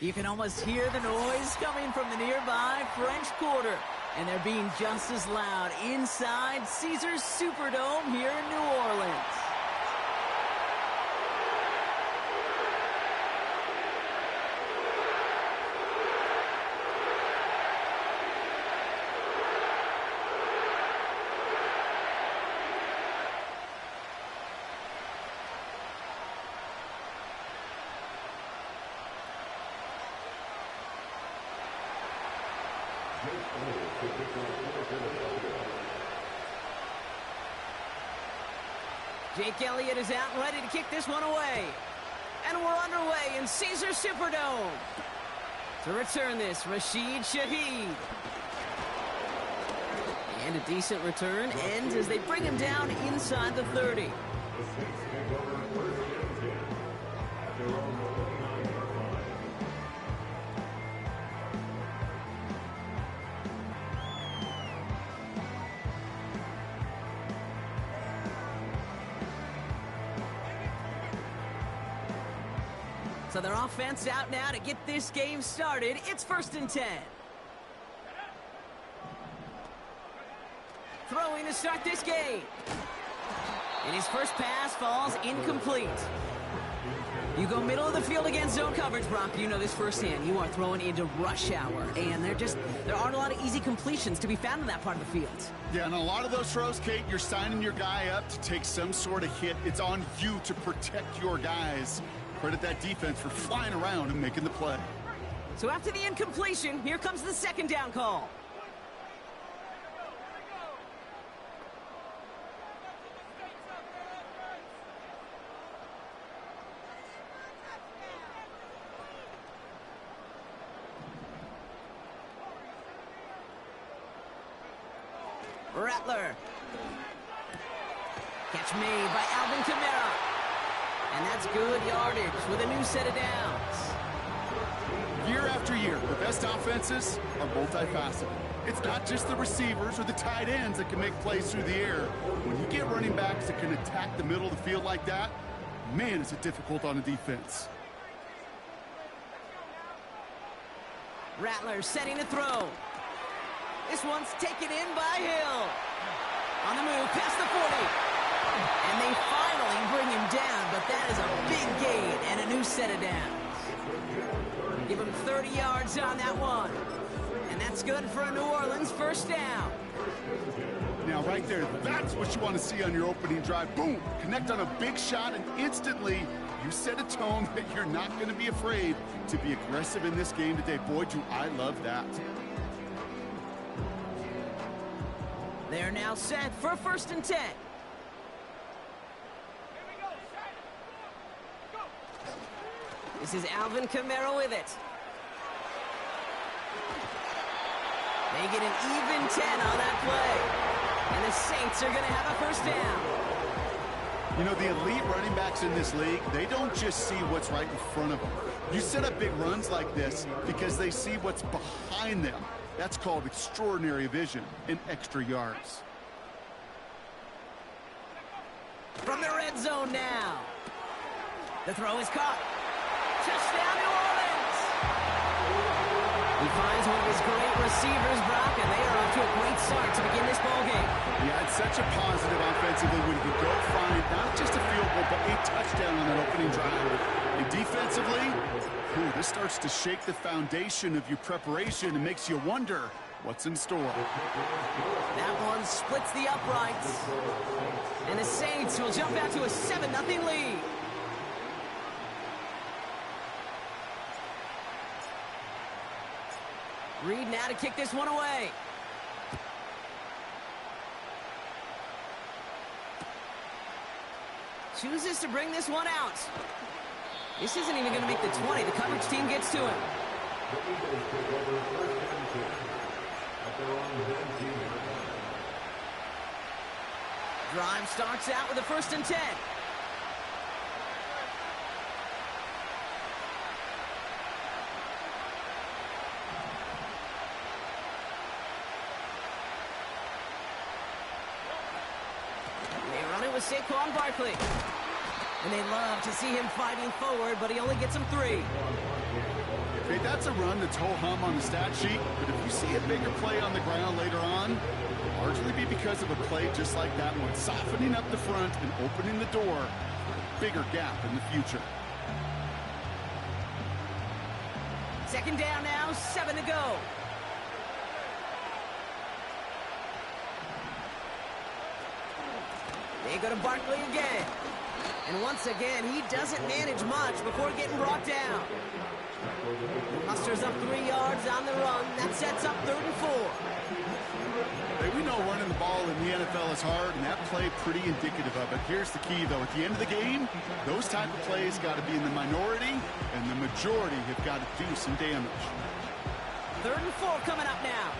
You can almost hear the noise coming from the nearby French Quarter. And they're being just as loud inside Caesars Superdome here in New Orleans. Jake Elliott is out and ready to kick this one away. And we're underway in Caesars Superdome. To return this, Rashid Shaheed. And a decent return ends as they bring him down inside the 30. So their offense out now to get this game started. It's 1st and 10. Throwing to start this game. And his first pass falls incomplete. You go middle of the field against zone coverage, Brock. You know this firsthand. You are throwing into rush hour. And there aren't a lot of easy completions to be found in that part of the field. Yeah, and a lot of those throws, Kate, you're signing your guy up to take some sort of hit. It's on you to protect your guys. Credit that defense for flying around and making the play. So after the incompletion, here comes the 2nd down call. Rattler. Catch made by Alvin Kamara. And that's good yardage with a new set of downs. Year after year, the best offenses are multifaceted. It's not just the receivers or the tight ends that can make plays through the air. When you get running backs that can attack the middle of the field like that, man, is it difficult on a defense. Rattler setting to throw. This one's taken in by Hill. On the move, past the 40. And they finally bring him down, but that is a big gain and a new set of downs. Give him 30 yards on that one. And that's good for a New Orleans 1st down. Now right there, that's what you want to see on your opening drive. Boom! Connect on a big shot, and instantly you set a tone that you're not going to be afraid to be aggressive in this game today. Boy, do I love that. They're now set for 1st and 10. This is Alvin Kamara with it. They get an even 10 on that play. And the Saints are going to have a 1st down. You know, the elite running backs in this league, they don't just see what's right in front of them. You set up big runs like this because they see what's behind them. That's called extraordinary vision and extra yards. From the red zone now. The throw is caught. Touchdown, New Orleans! He finds one of his great receivers, Brock, and they are off to a great start to begin this ballgame. Yeah, it's such a positive offensively when you go find not just a field goal, but a touchdown on that opening drive. And defensively, this starts to shake the foundation of your preparation and makes you wonder what's in store. That one splits the uprights. And the Saints will jump out to a 7-0 lead. Reed now to kick this one away. Chooses to bring this one out. This isn't even going to make the 20. The coverage team gets to him. Drive starts out with a 1st and 10. With Saquon Barkley. And they love to see him fighting forward, but he only gets him 3. Okay, that's a run that's ho-hum on the stat sheet, but if you see a bigger play on the ground later on, it'll largely be because of a play just like that one, softening up the front and opening the door for a bigger gap in the future. Second down now, 7 to go. They go to Barkley again. And once again, he doesn't manage much before getting brought down. Musters up 3 yards on the run. That sets up 3rd and 4. Hey, we know running the ball in the NFL is hard, and that play pretty indicative of it. Here's the key, though. At the end of the game, those type of plays got to be in the minority, and the majority have got to do some damage. 3rd and 4 coming up now.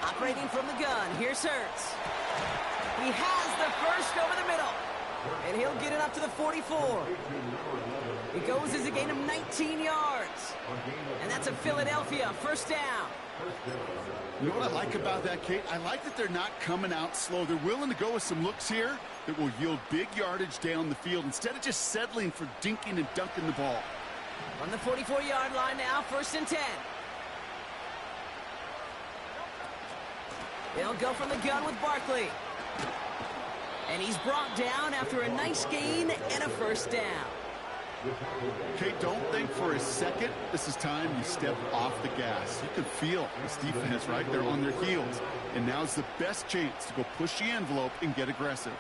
Operating from the gun, here's Hurts. He has the first over the middle. And he'll get it up to the 44. It goes as a gain of 19 yards. And that's a Philadelphia first down. You know what I like about that, Kate? I like that they're not coming out slow. They're willing to go with some looks here that will yield big yardage down the field instead of just settling for dinking and dunking the ball. On the 44-yard line now, 1st and 10. They'll go from the gun with Barkley. And he's brought down after a nice gain and a first down. Okay, don't think for a second this is time you step off the gas. You can feel this defense right there on their heels. And now's the best chance to go push the envelope and get aggressive.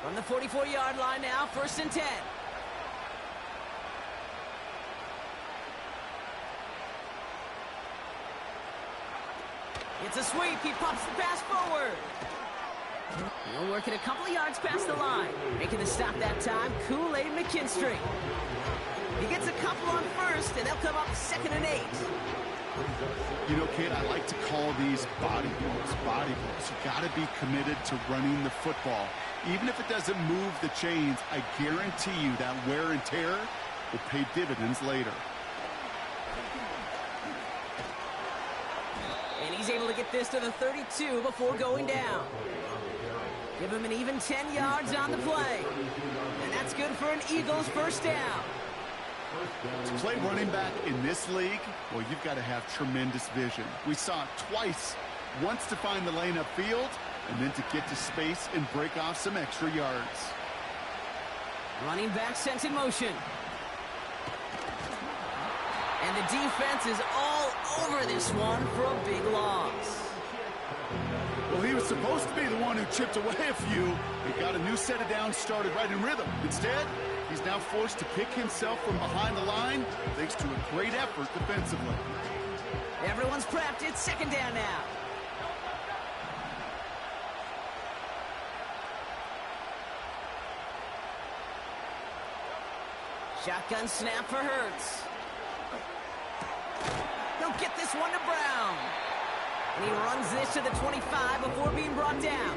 From the 44-yard line now, 1st and 10. It's a sweep. He pops the pass forward. He'll work it a couple of yards past the line. Making the stop that time, Kool-Aid McKinstry. He gets a couple on 1st, and they'll come up 2nd and 8. You know, kid, I like to call these body blows. Body blows. You got to be committed to running the football. Even if it doesn't move the chains, I guarantee you that wear and tear will pay dividends later. And he's able to get this to the 32 before going down. Give him an even 10 yards on the play. And that's good for an Eagles first down. To play running back in this league, well, you've got to have tremendous vision. We saw it twice. Once to find the lane upfield, and then to get to space and break off some extra yards. Running back sent in motion. And the defense is all over this one for a big loss. Well, he was supposed to be the one who chipped away a few. He got a new set of downs started right in rhythm. Instead, he's now forced to pick himself from behind the line thanks to a great effort defensively. Everyone's prepped. It's 2nd down now. Shotgun snap for Hurts. He'll get this one to Brown. And he runs this to the 25 before being brought down.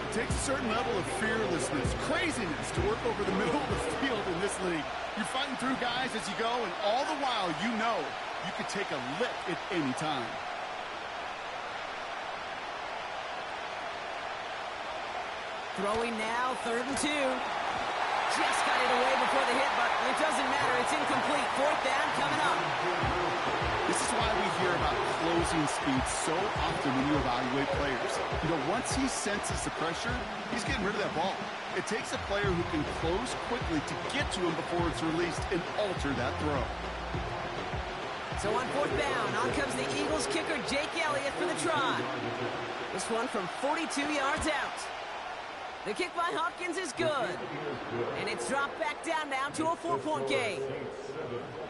It takes a certain level of fearlessness, craziness to work over the middle of the field in this league. You're fighting through guys as you go, and all the while you know you could take a lick at any time. Throwing now, 3rd and 2. Just got it away before the hit, but it doesn't matter. It's incomplete. 4th down coming up. This is why we hear about closing speed so often when you evaluate players. You know, once he senses the pressure, he's getting rid of that ball. It takes a player who can close quickly to get to him before it's released and alter that throw. So on 4th down, on comes the Eagles kicker, Jake Elliott, for the try. This one from 42 yards out. The kick by Hopkins is good. And it's dropped back down now to a 4-point game.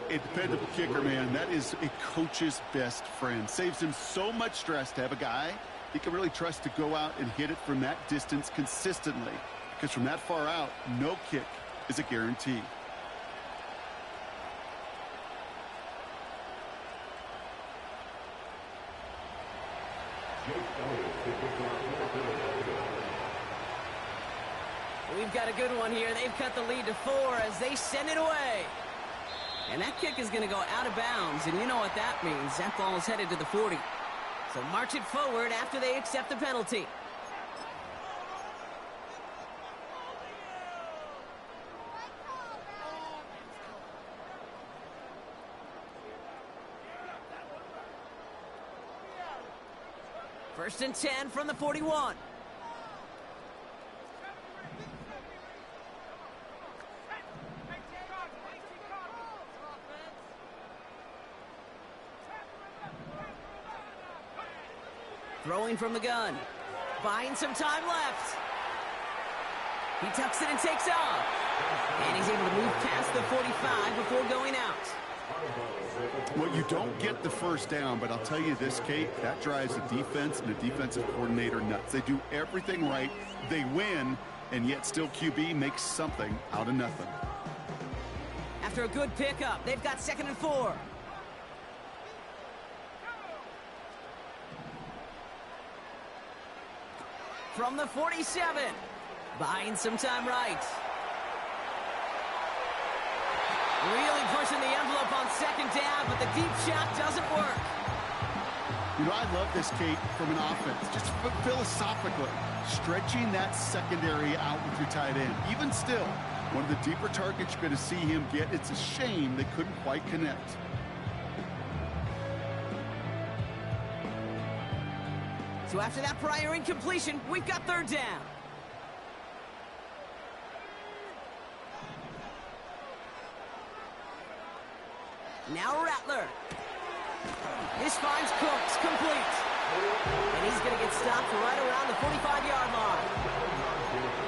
A dependable kicker, man. That is a coach's best friend. Saves him so much stress to have a guy he can really trust to go out and hit it from that distance consistently. Because from that far out, no kick is a guarantee. We've got a good one here. They've cut the lead to 4 as they send it away. And that kick is going to go out of bounds, and you know what that means. That ball is headed to the 40. So march it forward after they accept the penalty. First and 10 from the 41. Throwing from the gun. Buying some time left. He tucks it and takes off. And he's able to move past the 45 before going out. Well, you don't get the first down, but I'll tell you this, Kate, that drives the defense and the defensive coordinator nuts. They do everything right. They win, and yet still QB makes something out of nothing. After a good pickup, they've got 2nd and 4. From the 47, buying some time right. Really pushing the envelope on 2nd down, but the deep shot doesn't work. You know, I love this, Kate, from an offense. Just philosophically, stretching that secondary out with your tight end. Even still, one of the deeper targets you're going to see him get. It's a shame they couldn't quite connect. So after that prior incompletion, we've got 3rd down. Now Rattler. This finds Cooks complete. And he's going to get stopped right around the 45-yard line.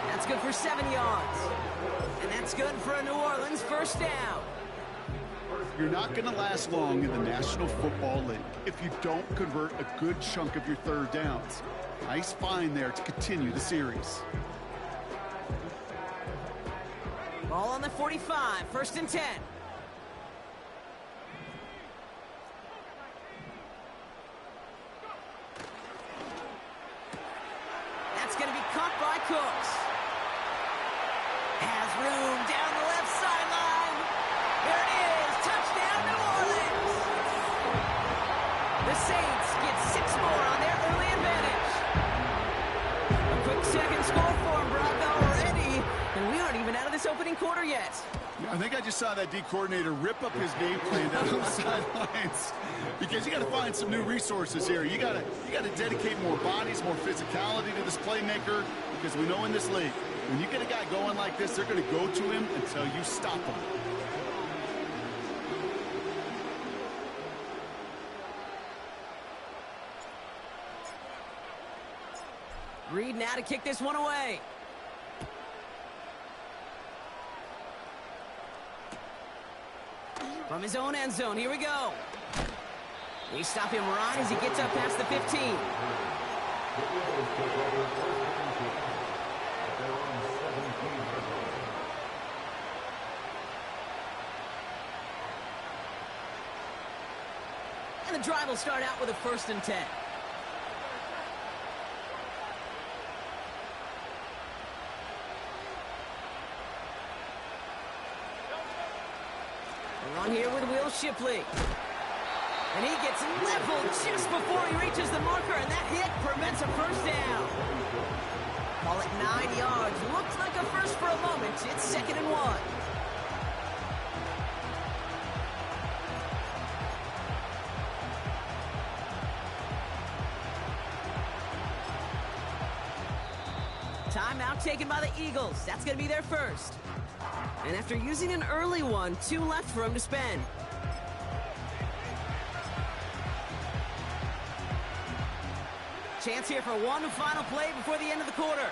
That's good for 7 yards. And that's good for a New Orleans first down. You're not going to last long in the National Football League if you don't convert a good chunk of your 3rd downs. Nice find there to continue the series. Ball on the 45, 1st and 10. That's going to be caught by Cooks. Has room down the left sideline. There it is. Touchdown, New Orleans. The Saints get 6 more on their early advantage. A quick second score for them, Brock, already. And we aren't even out of this opening quarter yet. I think I just saw that D coordinator rip up his game plan down the sidelines because you got to find some new resources here. You got to dedicate more bodies, more physicality to this playmaker because we know in this league, when you get a guy going like this, they're going to go to him until you stop him. Reed now to kick this one away. From his own end zone, here we go. We stop him right as he gets up past the 15. And the drive will start out with a 1st and 10. On here with Will Shipley. And he gets leveled just before he reaches the marker, and that hit prevents a first down. Call it 9 yards. Looks like a first for a moment. It's 2nd and 1. Timeout taken by the Eagles. That's going to be their first. And after using an early one, 2 left for him to spend. Chance here for one final play before the end of the quarter.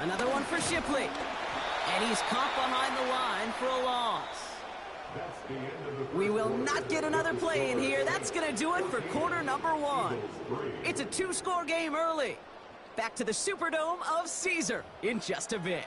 Another one for Shipley. And he's caught behind the line for a loss. We will not get another play in here. That's going to do it for quarter number 1. It's a 2-score game early. Back to the Superdome of Caesar in just a bit.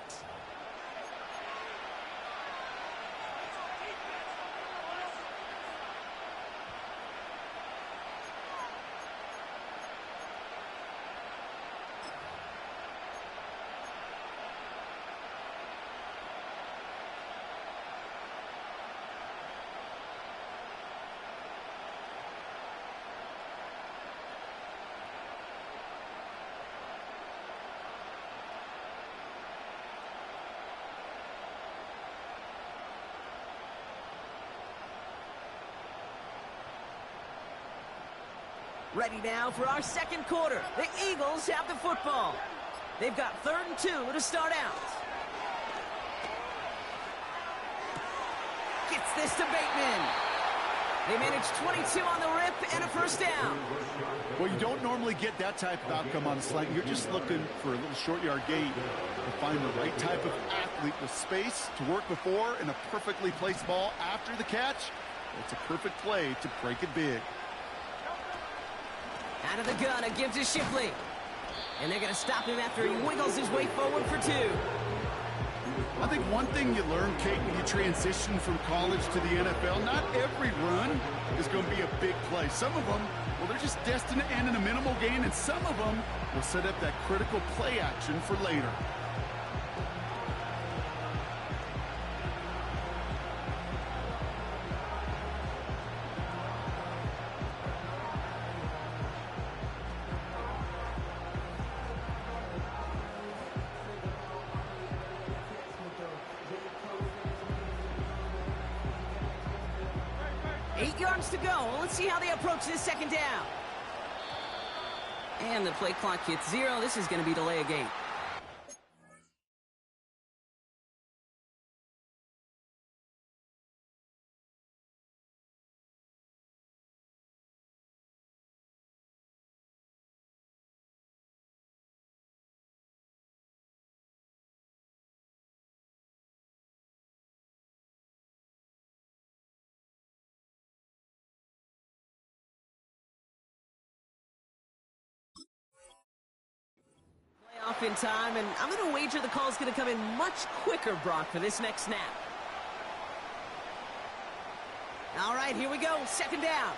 Ready now for our second quarter. The Eagles have the football. They've got 3rd and 2 to start out. Gets this to Bateman. They manage 22 on the rip and a first down. Well, you don't normally get that type of outcome on a slant. You're just looking for a little short yard gain to find the right type of athlete with space to work before and a perfectly placed ball after the catch. It's a perfect play to break it big. Out of the gun, it gives to Shipley. And they're going to stop him after he wiggles his way forward for 2. I think one thing you learn, Kate, when you transition from college to the NFL, not every run is going to be a big play. Some of them, well, they're just destined to end in a minimal gain, and some of them will set up that critical play action for later. To go. Let's see how they approach this second down. And the play clock hits 0. This is going to be delay a game. Off in time, and I'm going to wager the call is going to come in much quicker, Brock, for this next snap. All right, here we go. Second down.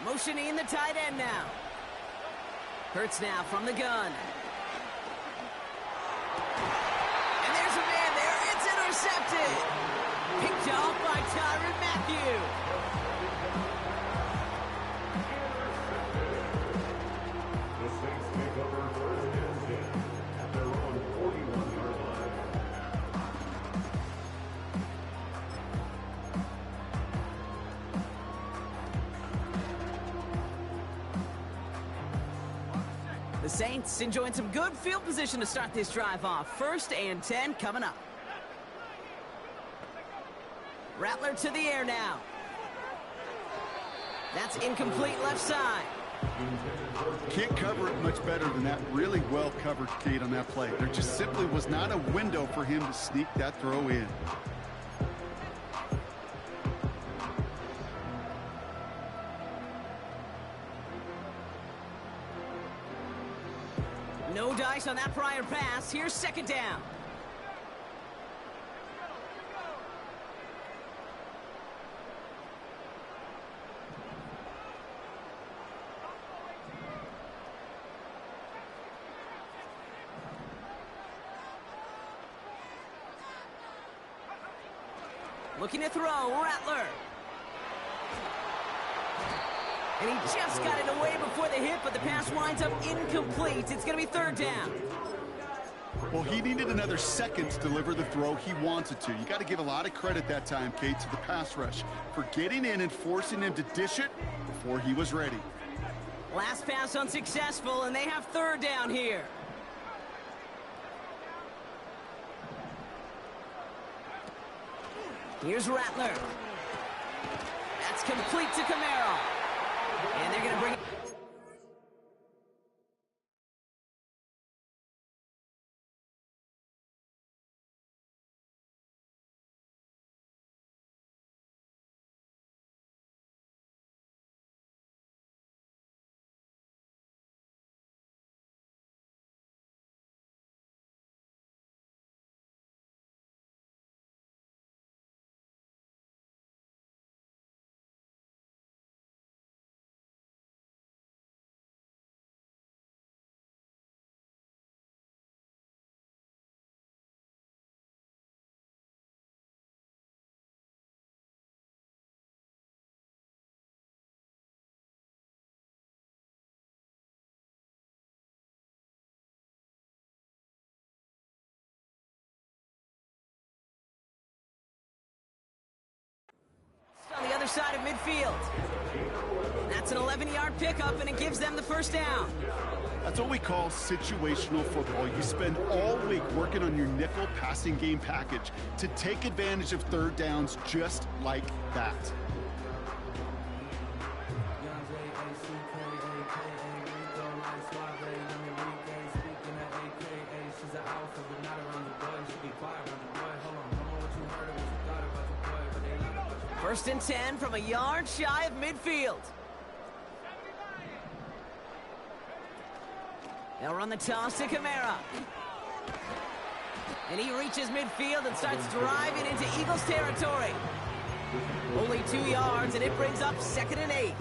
Motioning the tight end now. Hurts now from the gun. And there's a man there. It's intercepted. Picked off by Tyrann Mathieu. The Saints enjoying some good field position to start this drive off. 1st and 10 coming up. Rattler to the air now. That's incomplete left side. Can't cover it much better than that. Really well covered, Kate, on that play. There just simply was not a window for him to sneak that throw in. No dice on that prior pass. Here's second down. Looking to throw, Rattler. And he just got it away before the hit, but the pass winds up incomplete. It's going to be 3rd down. Well, he needed another second to deliver the throw he wanted to. You got to give a lot of credit that time, Kate, to the pass rush for getting in and forcing him to dish it before he was ready. Last pass unsuccessful, and they have 3rd down here. Here's Rattler. That's complete to Camaro. And they're going to bring it. side of midfield. That's an 11-yard pickup, and it gives them the first down. That's what we call situational football. You spend all week working on your nickel passing game package to take advantage of third downs just like that. First and 10 from a yard shy of midfield. They'll run the toss to Kamara. And he reaches midfield and starts driving into Eagles territory. Only 2 yards, and it brings up 2nd and 8.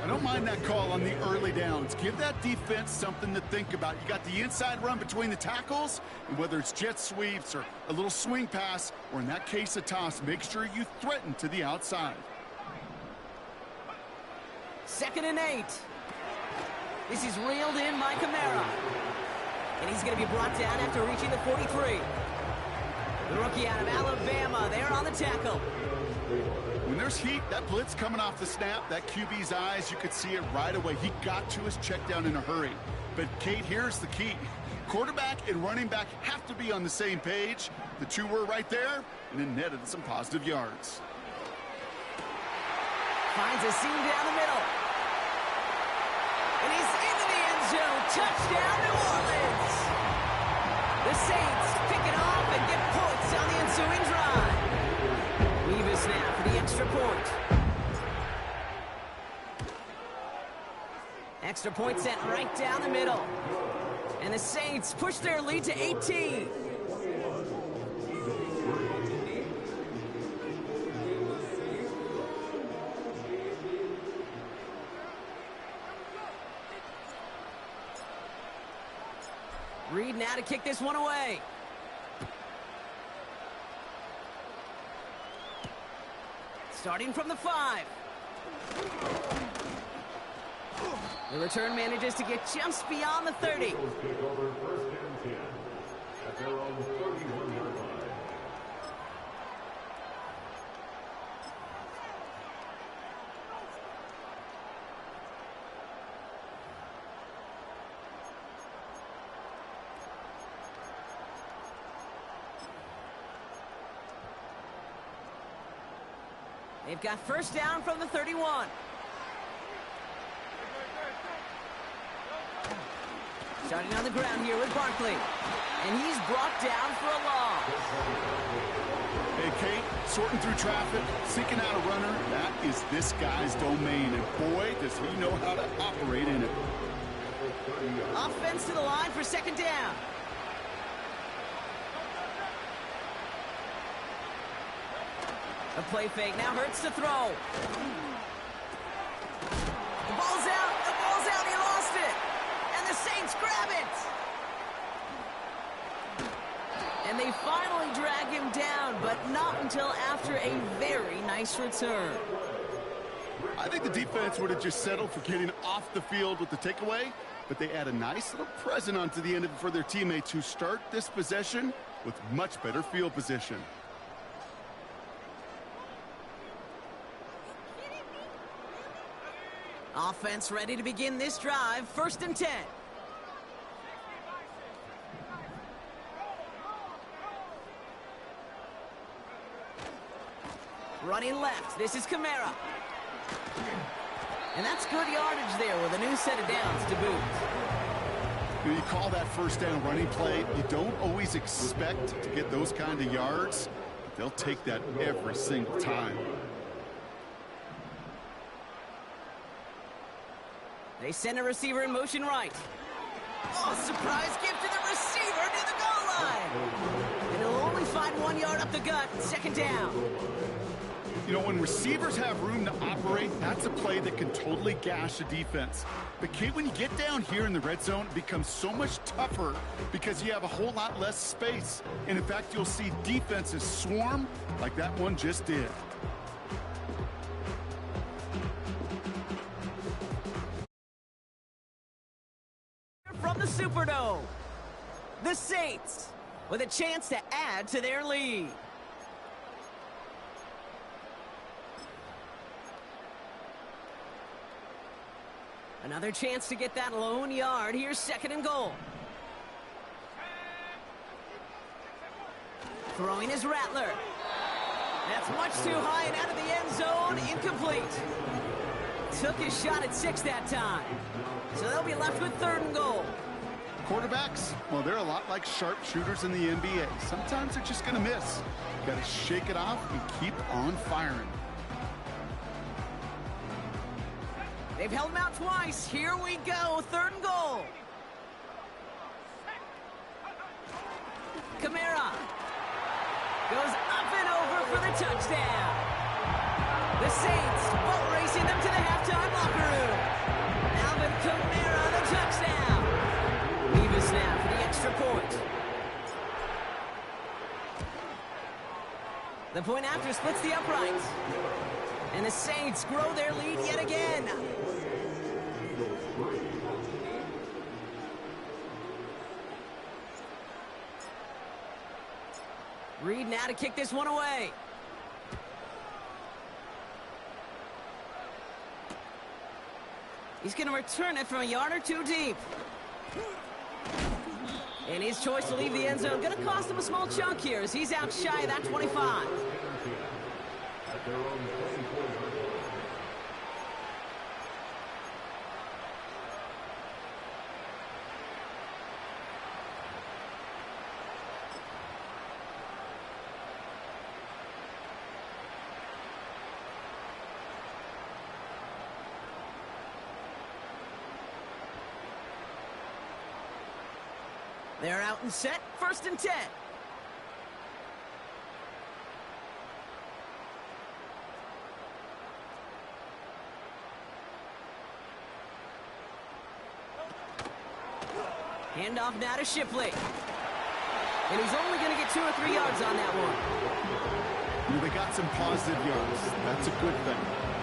I don't mind that call on the early downs. Give that defense something to think about. You got the inside run between the tackles, and whether it's jet sweeps or a little swing pass, or in that case a toss, make sure you threaten to the outside. 2nd and 8. This is reeled in by Kamara. And he's going to be brought down after reaching the 43. The rookie out of Alabama there on the tackle. When there's heat, that blitz coming off the snap, that QB's eyes, you could see it right away. He got to his check down in a hurry. But, Kate, here's the key. Quarterback and running back have to be on the same page. The two were right there, and it netted some positive yards. Finds a seam down the middle. And he's into the end zone. Touchdown, New Orleans. The Saints pick it off and get points on the ensuing drive. Leave a snap for the extra point. Extra point sent right down the middle. And the Saints push their lead to 18. Reed now to kick this one away. Starting from the 5. The return manages to get just beyond the 30. They've got first down from the 31. Starting on the ground here with Barkley. And he's brought down for a loss. Hey, Kate, sorting through traffic, seeking out a runner, that is this guy's domain. And boy, does he know how to operate in it. Offense to the line for 2nd down. A play fake now hurts to throw. The ball's out, he lost it. And the Saints grab it. And they finally drag him down, but not until after a very nice return. I think the defense would have just settled for getting off the field with the takeaway, but they add a nice little present onto the end of it for their teammates who start this possession with much better field position. Offense ready to begin this drive. 1st and 10. Running left. This is Kamara. And that's good yardage there with a new set of downs to boot. You call that first down running play. You don't always expect to get those kind of yards. But they'll take that every single time. They send a receiver in motion right. Oh, surprise gift to the receiver near the goal line. And he'll only find 1 yard up the gut. 2nd down. You know, when receivers have room to operate, that's a play that can totally gash a defense. But, Kate, when you get down here in the red zone, it becomes so much tougher because you have a whole lot less space. And, in fact, you'll see defenses swarm like that one just did. From the Superdome, the Saints with a chance to add to their lead. Another chance to get that lone yard. Here's 2nd and goal. Throwing is Rattler. That's much too high and out of the end zone. Incomplete. Took his shot at 6 that time. So they'll be left with 3rd and goal. Quarterbacks, well, they're a lot like sharpshooters in the NBA. Sometimes they're just going to miss. Got to shake it off and keep on firing. They've held him out twice. Here we go. 3rd and goal. Kamara goes up and over for the touchdown. The Saints boat racing them to the halftime locker room. Alvin Kamara, the touchdown. Levis now for the extra point. The point after splits the uprights. And the Saints grow their lead yet again. Reed now to kick this one away. He's going to return it from a yard or 2 deep. And his choice to leave the end zone going to cost him a small chunk here as he's out shy of that 25. They're out and set. 1st and 10. Handoff now to Shipley. And he's only going to get 2 or 3 yards on that one. They got some positive yards. That's a good thing.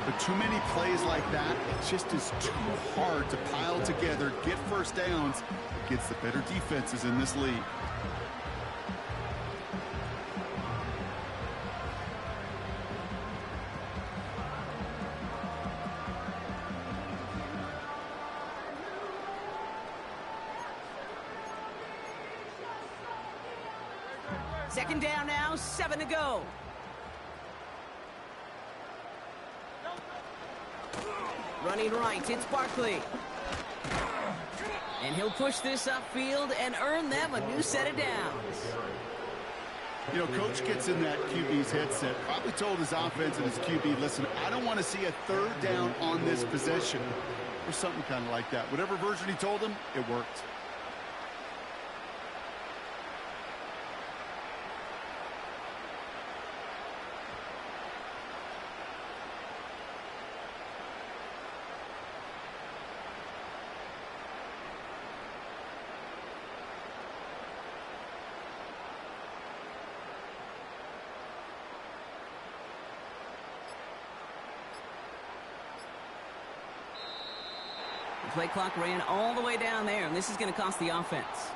But too many plays like that, it just is too hard to pile together, get first downs against the better defenses in this league. Second down now, 7 to go. Running right, it's Barkley. And he'll push this upfield and earn them a new set of downs. You know, coach gets in that QB's headset, probably told his offense and his QB, listen, I don't want to see a 3rd down on this possession. Or something kind of like that. Whatever version he told him, it worked. Play clock ran all the way down there, and this is going to cost the offense.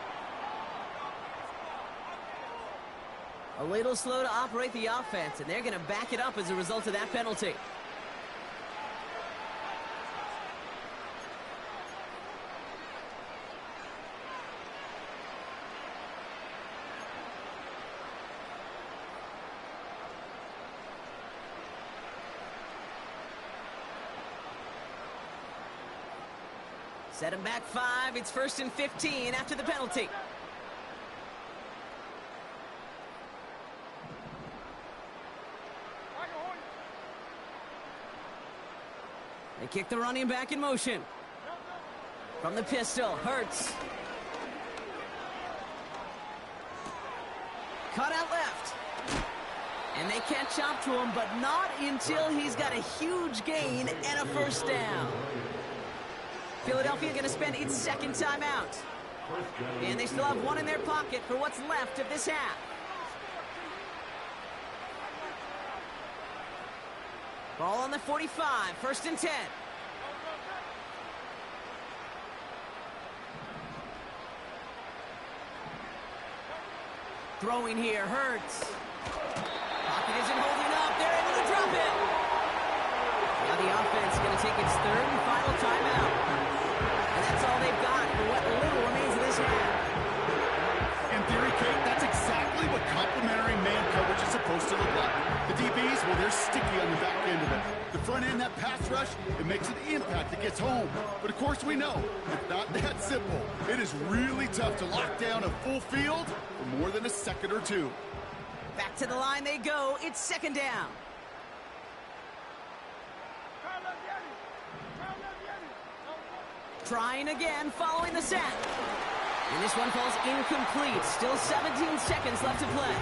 A little slow to operate the offense, and they're going to back it up as a result of that penalty. Set him back 5. It's 1st and 15 after the penalty. They kick the running back in motion. From the pistol, Hurts. Cut out left. And they catch up to him, but not until he's got a huge gain and a 1st down. Philadelphia going to spend its 2nd timeout. And they still have 1 in their pocket for what's left of this half. Ball on the 45, 1st and 10. Throwing here, Hurts. Pocket isn't holding up. They're able to drop it. Now the offense is going to take its 3rd and final timeout. supposed to look like. The DBs, well, they're sticky on the back end of it. The front end, that pass rush, it makes an impact that gets home. But, of course, we know it's not that simple. It is really tough to lock down a full field for more than a second or two. Back to the line they go. It's second down. Trying again, following the sack. And this one falls incomplete. Still 17 seconds left to play.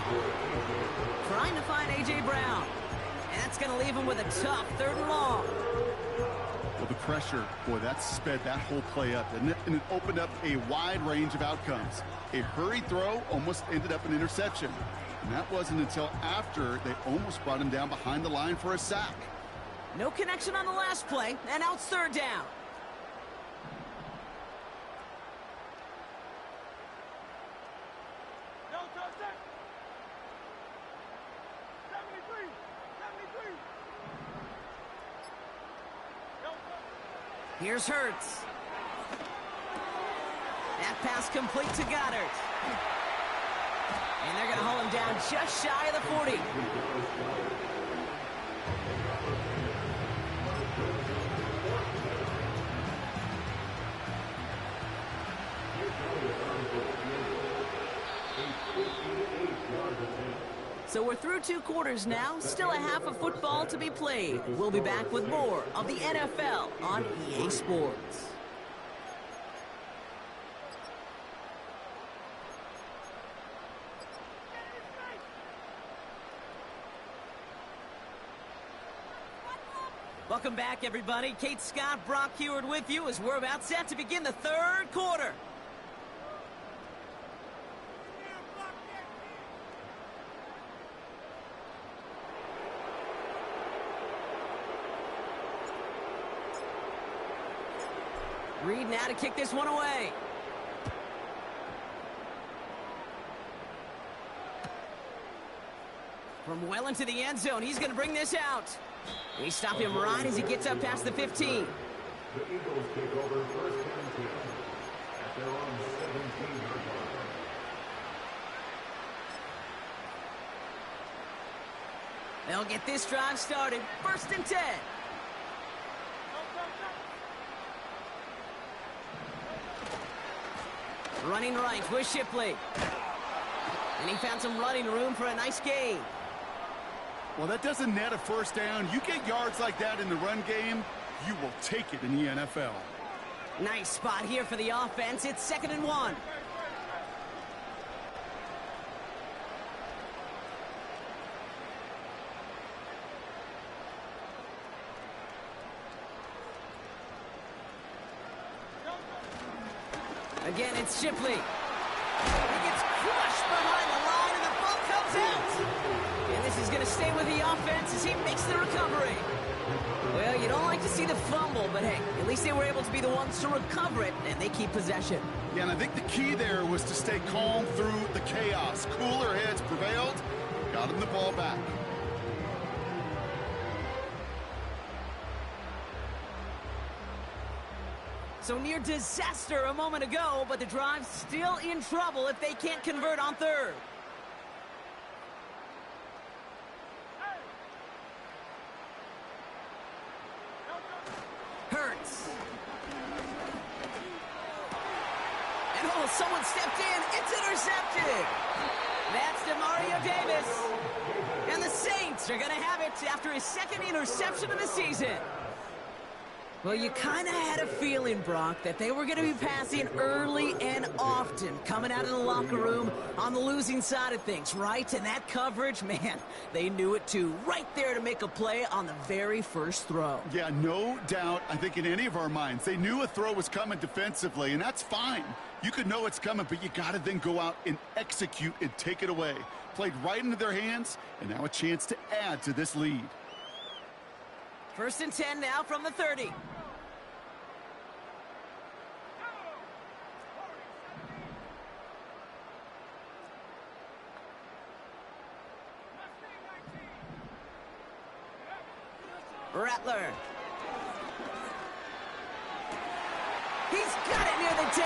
Trying to find A.J. Brown. And that's going to leave him with a tough 3rd and long. Well, the pressure, boy, that sped that whole play up, didn't it? And it opened up a wide range of outcomes. A hurried throw almost ended up an interception. And that wasn't until after they almost brought him down behind the line for a sack. No connection on the last play, and now it's 3rd down. Here's Hurts. That pass complete to Goddard. And they're going to hold him down just shy of the 40. So we're through 2 quarters now, still a half of football to be played. We'll be back with more of the NFL on EA Sports. Welcome back, everybody. Kate Scott, Brock Heward with you as we're about set to begin the 3rd quarter. Reed now to kick this one away. From well into the end zone, he's going to bring this out. They stop him right as he gets up past the 15. The Eagles take over 1st and 10 at their own 17-yard line. They'll get this drive started. 1st and 10. Running right with Shipley. And he found some running room for a nice gain. Well, that doesn't net a 1st down. You get yards like that in the run game, you will take it in the NFL. Nice spot here for the offense. It's 2nd and 1. Again, it's Shipley. He gets crushed behind the line, and the ball comes out. And this is going to stay with the offense as he makes the recovery. Well, you don't like to see the fumble, but hey, at least they were able to be the ones to recover it, and they keep possession. Yeah, and I think the key there was to stay calm through the chaos. Cooler heads prevailed, got him the ball back. So near disaster a moment ago, but the drive's still in trouble if they can't convert on 3rd. Hurts. And oh, someone stepped in. It's intercepted. That's DeMario Davis. And the Saints are going to have it after his 2nd interception of the season. Well, you kind of had a feeling, Brock, that they were going to be passing early and often, coming out of the locker room on the losing side of things, right? And that coverage, man, they knew it too. Right there to make a play on the very first throw. Yeah, no doubt, I think in any of our minds, they knew a throw was coming defensively, and that's fine. You could know it's coming, but you got to then go out and execute and take it away. Played right into their hands, and now a chance to add to this lead. 1st and 10 now from the 30. Rattler. He's got it near the 10.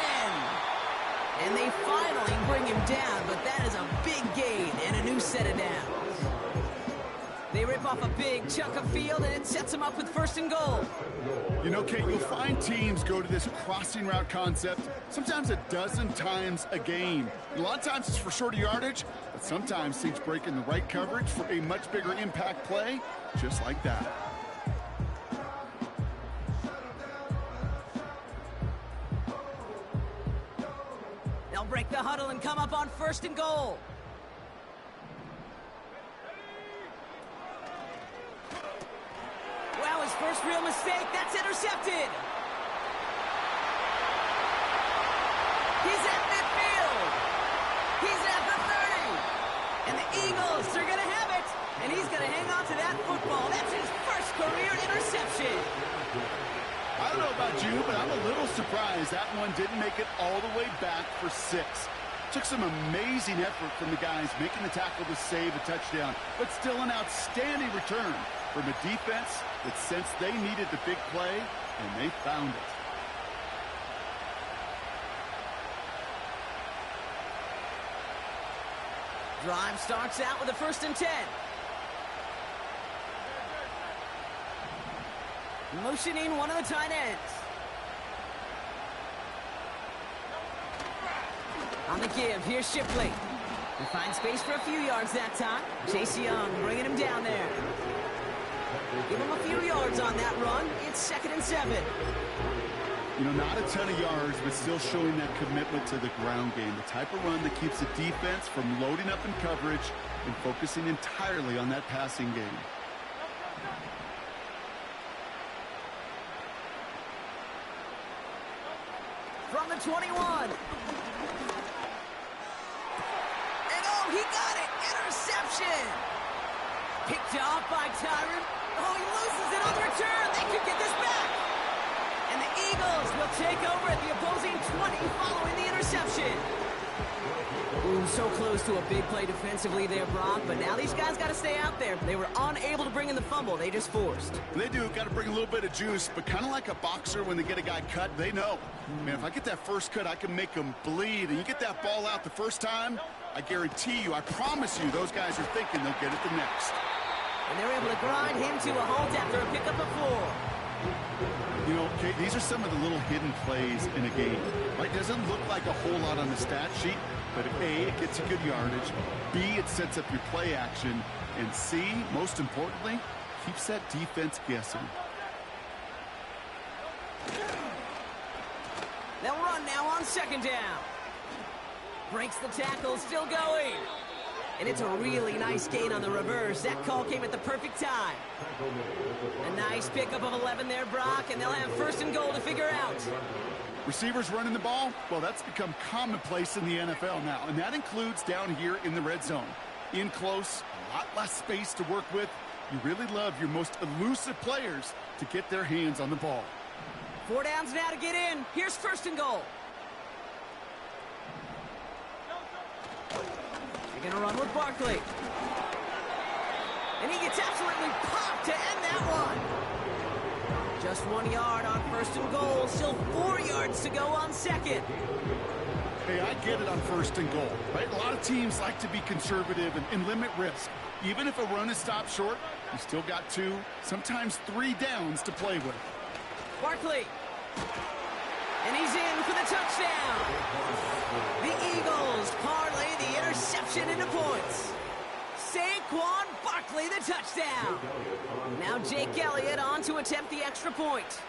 And they finally bring him down, but that is a big gain and a new set of downs. They rip off a big chunk of field, and it sets them up with 1st and goal. You know, Kate, you'll find teams go to this crossing route concept sometimes a dozen times a game. A lot of times it's for shorter yardage, but sometimes teams break in the right coverage for a much bigger impact play, just like that. They'll break the huddle and come up on 1st and goal. Wow, his first real mistake. That's intercepted. He's at midfield. He's at the 30. And the Eagles are going to have it. And he's going to hang on to that football. That's his first career interception. I don't know about you, but I'm a little surprised that one didn't make it all the way back for 6. Took some amazing effort from the guys making the tackle to save a touchdown, but still an outstanding return from a defense that sensed they needed the big play, and they found it. Drive starts out with a 1st and 10. Motioning one of the tight ends. On the give, here's Shipley. He finds space for a few yards that time. Chase Young bringing him down there. Give him a few yards on that run. It's 2nd and 7. You know, not a ton of yards, but still showing that commitment to the ground game. The type of run that keeps the defense from loading up in coverage and focusing entirely on that passing game. From the 21. And oh, he got it! Interception! Picked off by Tyron. Oh, he loses it on the return. They could get this back. And the Eagles will take over at the opposing 20 following the interception. Ooh, so close to a big play defensively there, Brock, but now these guys got to stay out there. They were unable to bring in the fumble. They just forced. They do. Got to bring a little bit of juice, but kind of like a boxer when they get a guy cut, they know. Man, if I get that first cut, I can make them bleed. And you get that ball out the first time, I guarantee you, I promise you, those guys are thinking they'll get it the next. And they're able to grind him to a halt after a pickup of 4. You know, Kate, these are some of the little hidden plays in a game. Right? Doesn't look like a whole lot on the stat sheet, but A, it gets you good yardage. B, it sets up your play action. And C, most importantly, keeps that defense guessing. They'll run now on 2nd down. Breaks the tackle, still going. And it's a really nice gain on the reverse. That call came at the perfect time. A nice pickup of 11 there, Brock, and they'll have 1st and goal to figure out. Receivers running the ball, well, that's become commonplace in the NFL now, and that includes down here in the red zone. In close, a lot less space to work with. You really love your most elusive players to get their hands on the ball. 4 downs now to get in. Here's 1st and goal. They're going to run with Barkley. And he gets absolutely popped to end that one. Just 1 yard on 1st and goal. Still 4 yards to go on 2nd. Hey, I get it on 1st and goal, right? A lot of teams like to be conservative and limit risk. Even if a run is stopped short, you still got 2, sometimes 3 downs to play with. Barkley. And he's in for the touchdown. The Eagles parlay the interception into points. Saquon Barkley the touchdown. Now Jake Elliott on to attempt the extra point.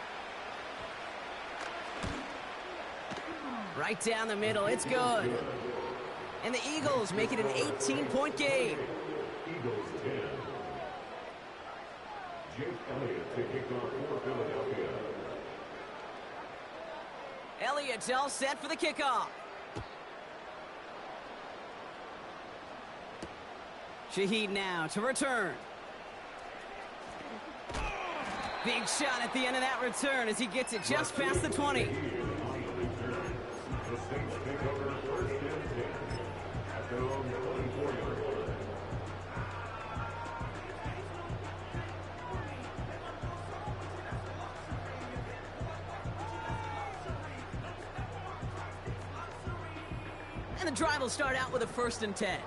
Right down the middle, it's good. And the Eagles make it an 18-point game. Eagles 10. Jake Elliott to kick off for Philadelphia. Elliott's all set for the kickoff. Shaheed now to return. Big shot at the end of that return as he gets it just past the 20. The Saints take over 1st and 10 at their own 24-yard line. And the drive will start out with a 1st and 10.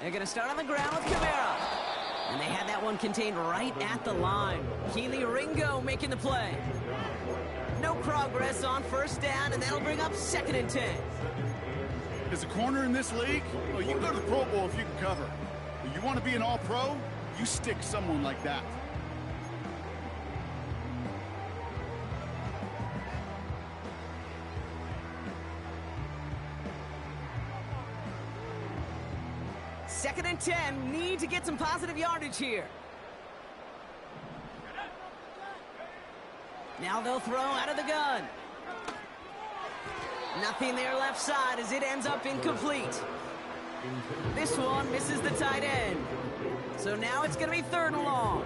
They're going to start on the ground with Kamara. And they had that one contained right at the line. Keely Ringo making the play. No progress on first down, and that'll bring up 2nd and 10. As a corner in this league, well, you can go to the Pro Bowl if you can cover. But you want to be an all-pro, you stick someone like that. Second and 10, need to get some positive yardage here. Now they'll throw out of the gun. Nothing there left side as it ends up incomplete. This one misses the tight end. So now it's going to be 3rd and long.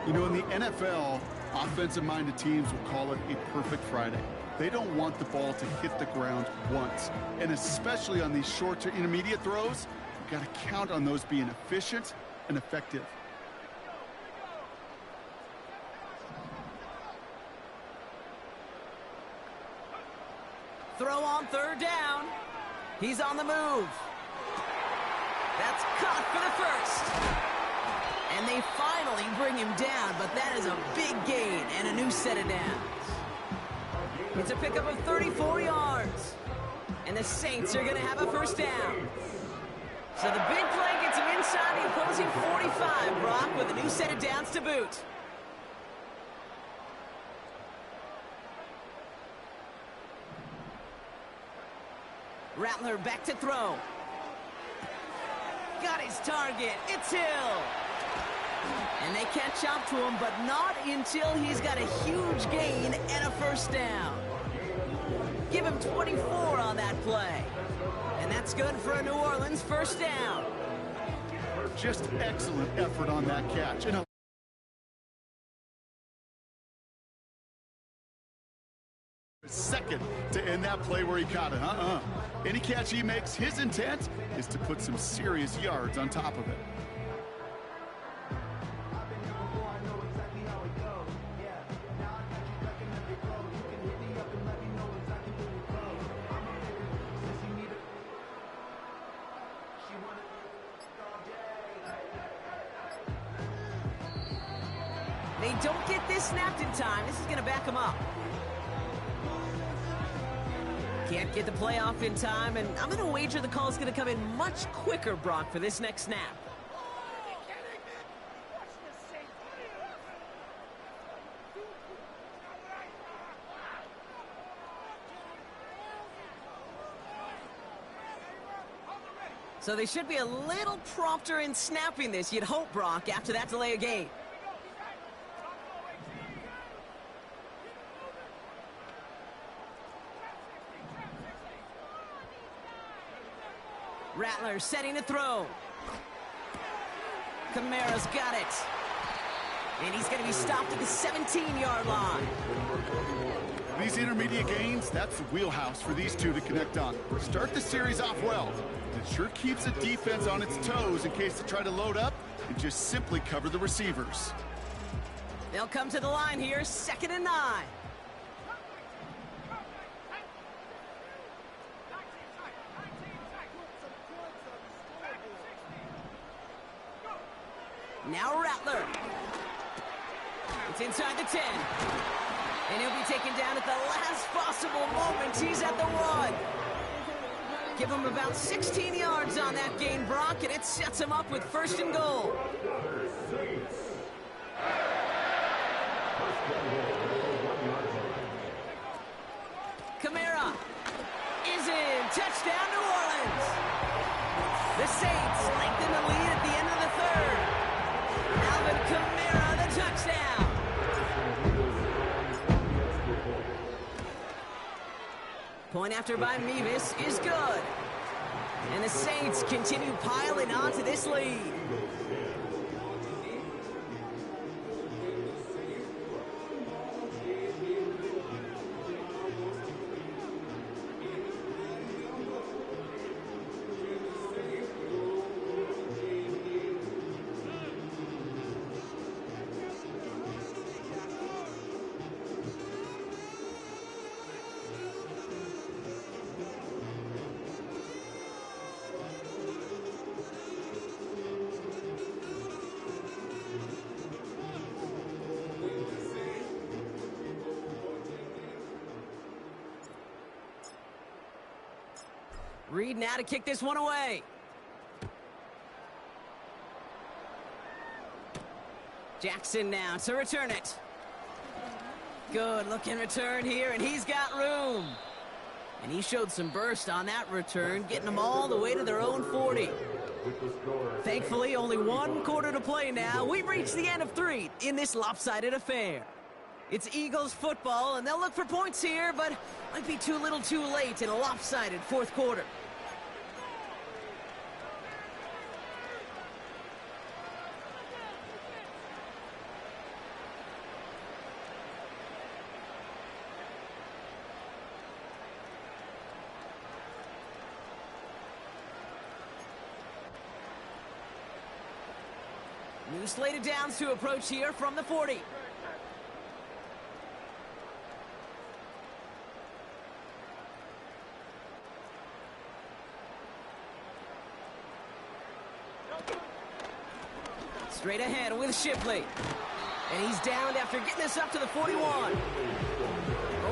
You know, in the NFL, offensive-minded teams will call it a perfect Friday. They don't want the ball to hit the ground once. And especially on these short to intermediate throws, you've got to count on those being efficient and effective. Throw on 3rd down. He's on the move. That's caught for the 1st. And they finally bring him down, but that is a big gain and a new set of downs. It's a pickup of 34 yards. And the Saints are going to have a 1st down. So the big play gets him inside the opposing 45, Brock, with a new set of downs to boot. Rattler back to throw. Got his target. It's Hill. And they catch up to him, but not until he's got a huge gain and a 1st down. Give him 24 on that play. And that's good for a New Orleans 1st down. Just excellent effort on that catch. And second to end that play where he caught it. Any catch he makes, his intent is to put some serious yards on top of it. They don't get this snapped in time. This is going to back them up. Can't get the play off in time, and I'm going to wager the call is going to come in much quicker, Brock, for this next snap. So they should be a little prompter in snapping this, you'd hope, Brock, after that delay of game. Rattler setting a throw. Kamara's got it. And he's going to be stopped at the 17-yard line. These intermediate gains, that's the wheelhouse for these two to connect on. Start the series off well. It sure keeps the defense on its toes in case they try to load up and just simply cover the receivers. They'll come to the line here, 2nd and 9. Now Rattler. It's inside the 10. And he'll be taken down at the last possible moment. He's at the 1. Give him about 16 yards on that gain, Brock, and it sets him up with 1st and goal. Kamara is in. Touchdown, New Orleans. The Saints lengthen the lead at the end of the 3rd. Alvin Kamara, the touchdown. Point after by Mevis is good. And the Saints continue piling on to this lead. Reed now to kick this one away. Jackson now to return it. Good looking return here, and he's got room. And he showed some burst on that return, getting them all the way to their own 40. Thankfully, only one quarter to play now. We've reached the end of 3 in this lopsided affair. It's Eagles football, and they'll look for points here, but might be too little too late in a lopsided fourth quarter. New slated downs to approach here from the 40. Straight ahead with Shipley. And he's downed after getting this up to the 41.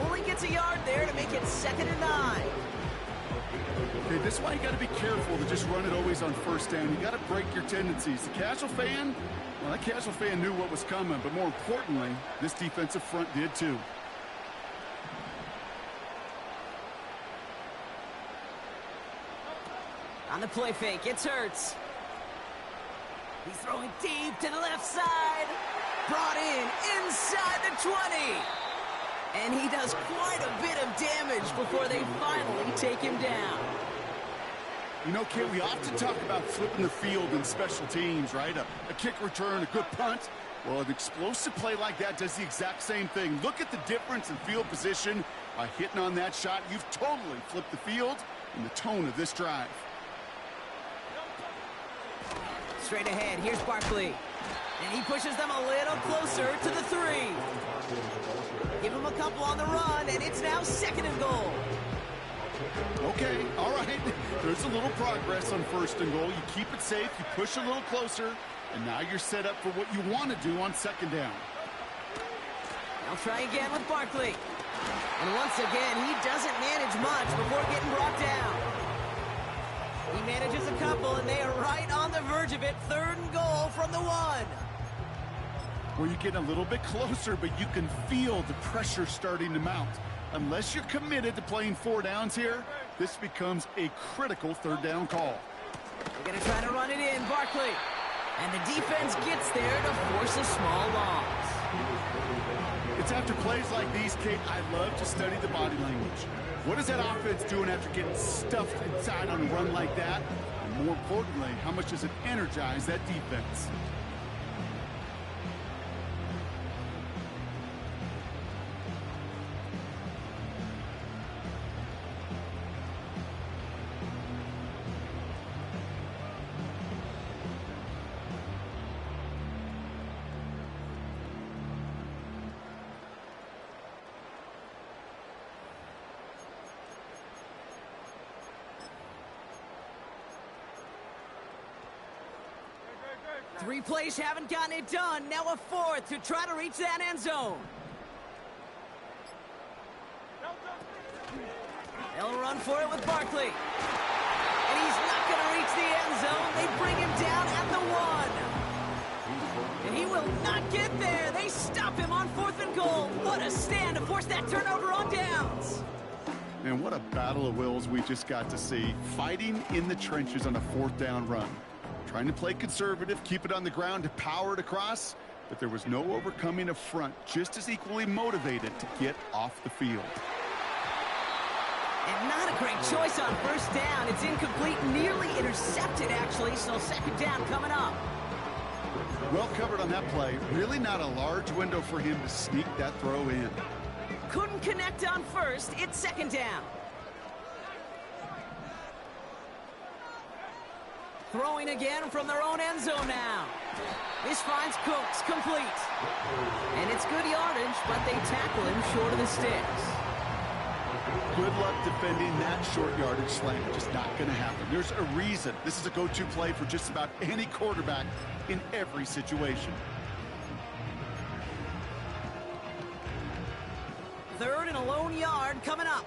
Only gets a yard there to make it 2nd and 9. Okay, this is why you got to be careful to just run it always on first down. You got to break your tendencies. The casual fan, well, that casual fan knew what was coming, but more importantly, this defensive front did too. On the play fake, it's Hurts. He's throwing deep to the left side. Brought in inside the 20. And he does quite a bit of damage before they finally take him down. You know, Kate, we often talk about flipping the field in special teams, right? A kick return, a good punt. Well, an explosive play like that does the exact same thing. Look at the difference in field position. By hitting on that shot, you've totally flipped the field and the tone of this drive. Straight ahead, here's Barkley. And he pushes them a little closer to the 3. Give him a couple on the run, and it's now 2nd and goal. Okay, all right. There's a little progress on 1st and goal. You keep it safe, you push a little closer, and now you're set up for what you want to do on 2nd down. I'll try again with Barkley. And once again, he doesn't manage much before getting brought down. He manages a couple, and they are right on the verge of it. 3rd and goal from the 1. Where you get a little bit closer, but you can feel the pressure starting to mount. Unless you're committed to playing 4 downs here, this becomes a critical 3rd down call. They're going to try to run it in, Barkley. And the defense gets there to force a small loss. It's after plays like these, Kate, I love to study the body language. What is that offense doing after getting stuffed inside on a run like that? And more importantly, how much does it energize that defense? Three plays haven't gotten it done. Now a 4th to try to reach that end zone. They'll run for it with Barkley. And he's not going to reach the end zone. They bring him down at the 1. And he will not get there. They stop him on 4th and goal. What a stand to force that turnover on downs. Man, what a battle of wills we just got to see. Fighting in the trenches on a 4th down run. Trying to play conservative, keep it on the ground to power it across, but there was no overcoming a front just as equally motivated to get off the field. And not a great choice on 1st down. It's incomplete, nearly intercepted actually, so 2nd down coming up. Well covered on that play. Really not a large window for him to sneak that throw in. Couldn't connect on 1st. It's 2nd down. Throwing again from their own end zone now. This finds Cooks complete. And it's good yardage, but they tackle him short of the sticks. Good luck defending that short yardage slant. Just not going to happen. There's a reason. This is a go-to play for just about any quarterback in every situation. 3rd and a lone yard coming up.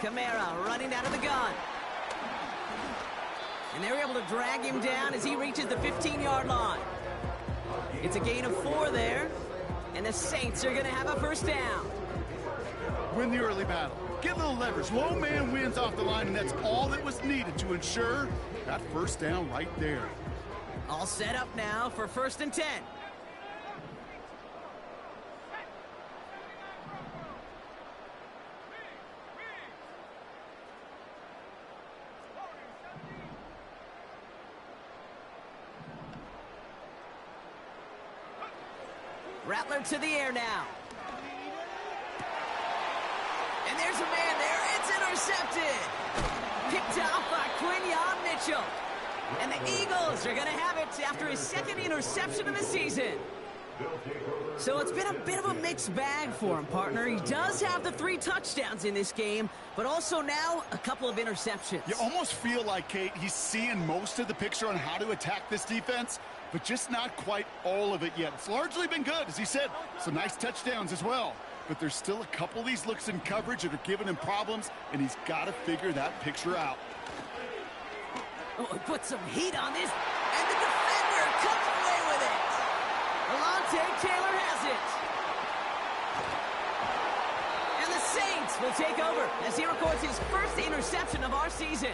Kamara running out of the gun. And they're able to drag him down as he reaches the 15-yard line. It's a gain of 4 there, and the Saints are going to have a first down. Win the early battle. Get a little leverage. Low man wins off the line, and that's all that was needed to ensure that first down right there. All set up now for 1st and 10. Rattler to the air now. And there's a man there. It's intercepted. Picked off by Quinyon Mitchell. And the Eagles are going to have it after his 2nd interception of the season. So it's been a bit of a mixed bag for him, partner. He does have the 3 touchdowns in this game, but also now a couple of interceptions. You almost feel like, Kate, he's seeing most of the picture on how to attack this defense, but just not quite all of it yet. It's largely been good, as he said. Some nice touchdowns as well. But there's still a couple of these looks in coverage that are giving him problems, and he's got to figure that picture out. Oh, he put some heat on this, and the defender comes away with it. Alontae Taylor has it. And the Saints will take over as he records his 1st interception of our season.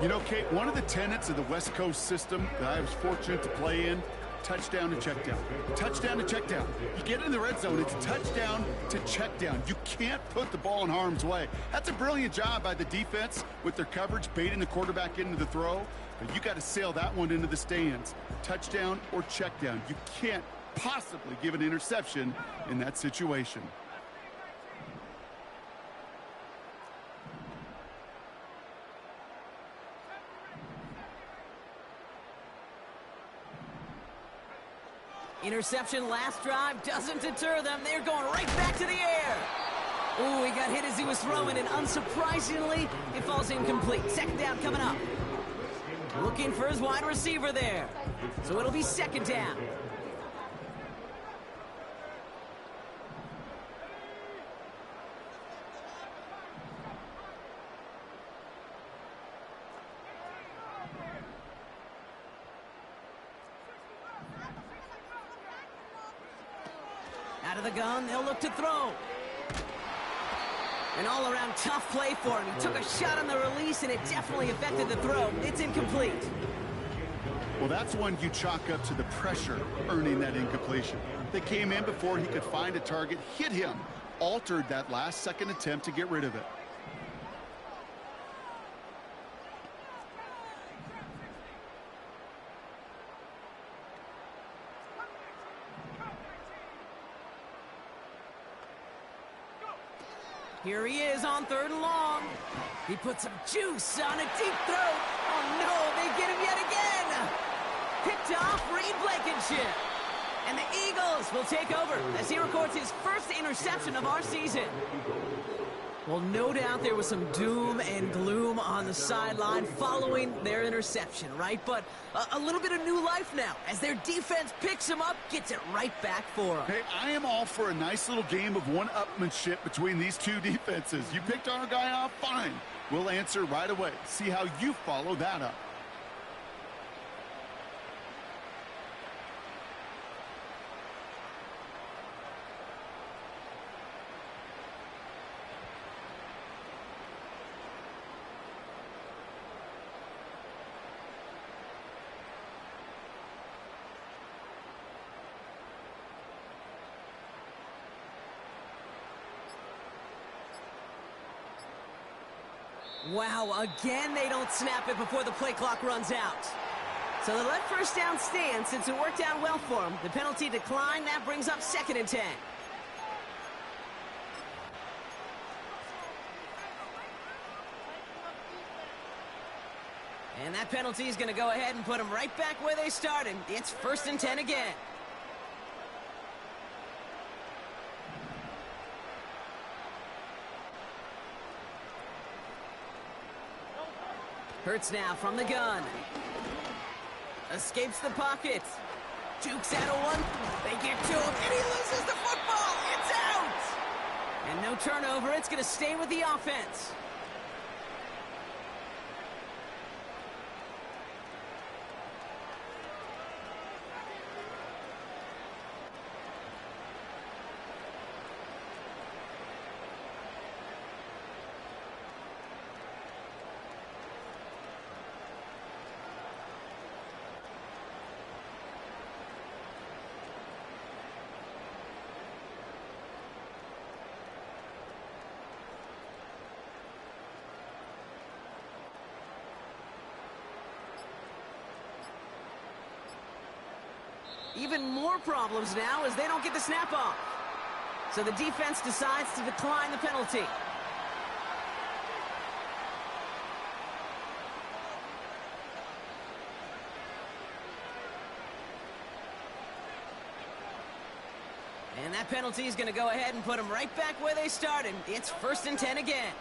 You know, Kate, one of the tenets of the West Coast system that I was fortunate to play in, touchdown to check down. Touchdown to check down. You get in the red zone, it's touchdown to check down. You can't put the ball in harm's way. That's a brilliant job by the defense with their coverage, baiting the quarterback into the throw. But you got to sail that one into the stands. Touchdown or check down. You can't possibly give an interception in that situation. Interception last drive doesn't deter them. They're going right back to the air. Oh, he got hit as he was throwing, and unsurprisingly, it falls incomplete. 2nd down coming up. Looking for his wide receiver there. So it'll be 2nd down. Out of the gun, they'll look to throw. An all-around tough play for him. He took a shot on the release, and it definitely affected the throw. It's incomplete. Well, that's one you chalk up to the pressure earning that incompletion. They came in before he could find a target, hit him, altered that last-second attempt to get rid of it. Here he is on 3rd and long. He put some juice on a deep throw. Oh, no, they get him yet again. Picked off Reed Blankenship. And the Eagles will take over as he records his 1st interception of our season. Well, no doubt there was some doom and gloom on the sideline following their interception, right? But a little bit of new life now as their defense picks him up, gets it right back for them. Hey, I am all for a nice little game of one-upmanship between these two defenses. You picked our guy off, fine. We'll answer right away. See how you follow that up. Wow, again they don't snap it before the play clock runs out. So they let 1st down stand since it worked out well for them. The penalty declined, that brings up 2nd and 10. And that penalty is going to go ahead and put them right back where they started. It's 1st and 10 again. Hurts now from the gun. Escapes the pocket. Jukes out of one. They get to him, and he loses the football. It's out! And no turnover. It's going to stay with the offense. Even more problems now as they don't get the snap off. So the defense decides to decline the penalty. And that penalty is going to go ahead and put them right back where they started. It's 1st and 10 again.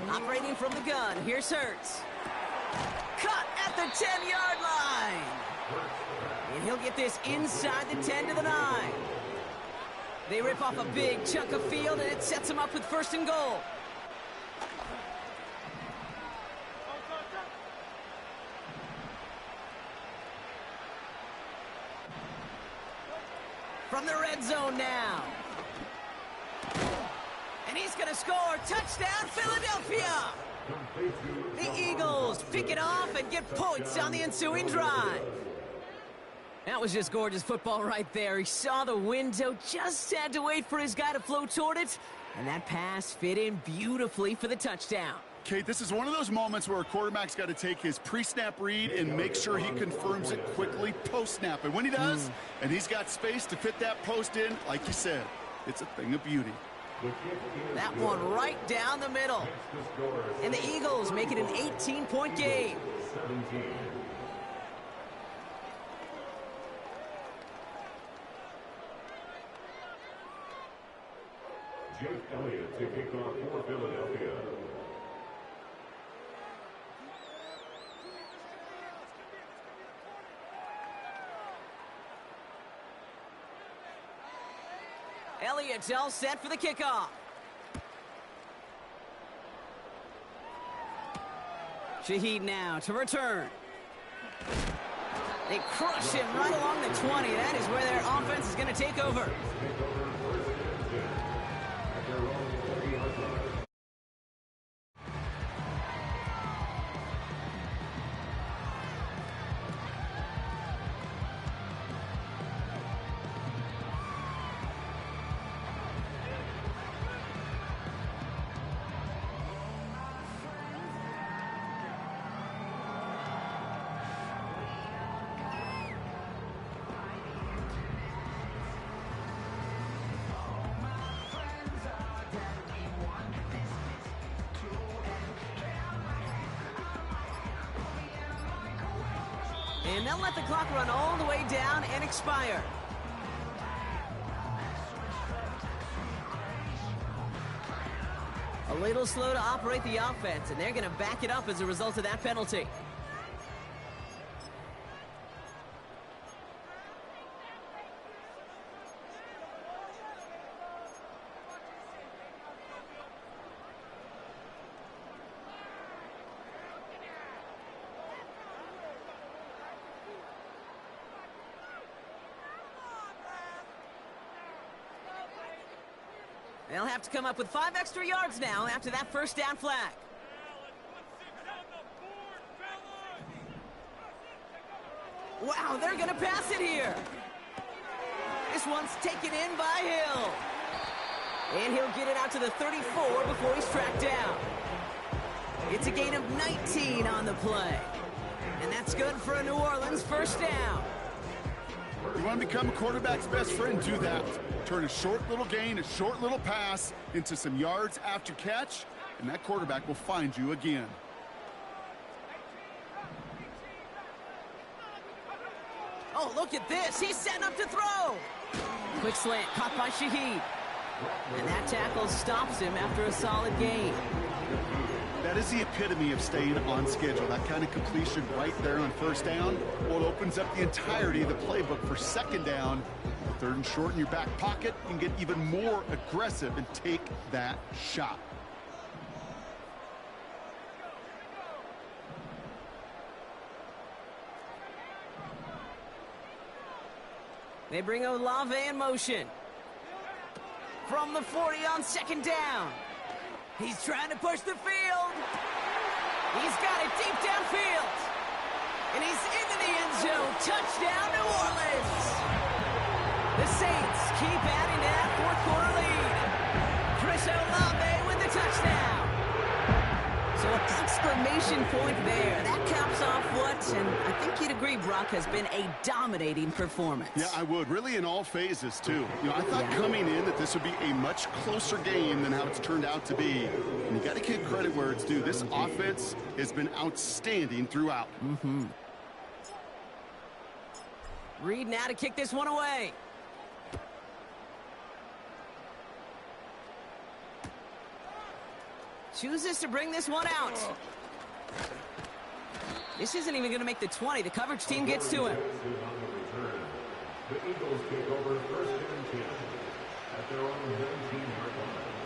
Operating from the gun, here's Hurts. Cut at the 10-yard line. And he'll get this inside the 10 to the 9. They rip off a big chunk of field, and it sets them up with 1st and goal. From the red zone now. And he's going to score. Touchdown, Philadelphia! The Eagles pick it off and get points on the ensuing drive. That was just gorgeous football right there. He saw the window, just had to wait for his guy to flow toward it, and that pass fit in beautifully for the touchdown. Kate, this is one of those moments where a quarterback's got to take his pre-snap read and make sure he confirms it quickly post-snap. And when he does, and he's got space to fit that post in, like you said, it's a thing of beauty. That one right down the middle. And the Eagles make it an 18-point game. Jake Elliott to kick off for Philadelphia. Elliott's all set for the kickoff. Shaheed now to return. They crush him right along the 20. That is where their offense is going to take over. And they'll let the clock run all the way down and expire. A little slow to operate the offense, and they're going to back it up as a result of that penalty. They'll have to come up with 5 extra yards now after that first down flag. Wow, they're going to pass it here. This one's taken in by Hill. And he'll get it out to the 34 before he's tracked down. It's a gain of 19 on the play. And that's good for a New Orleans first down. You want to become a quarterback's best friend, do that. Turn a short little gain, a short little pass into some yards after catch, and that quarterback will find you again. Oh, look at this. He's setting up to throw. Quick slant caught by Shaheed. And that tackle stops him after a solid gain. That is the epitome of staying on schedule. That kind of completion right there on first down. Well, it opens up the entirety of the playbook for second down. Third and short in your back pocket. You can get even more aggressive and take that shot. They bring Olave in motion. From the 40 on second down. He's trying to push the field. He's got it deep downfield. And he's into the end zone. Touchdown, New Orleans. The Saints keep adding to that fourth-quarter lead. Chris Olave with the touchdown. So an exclamation point there. That caps off what, and I think you'd agree, Brock, has been a dominating performance. Yeah, I would. Really in all phases, too. You know, I thought coming in that this would be a much closer game than how it's turned out to be. And you got to give credit where it's due. This offense has been outstanding throughout. Reed now to kick this one away. Chooses to bring this one out. This isn't even going to make the 20. The coverage team gets to him. The Eagles take over first and 10 at their own 19-yard line.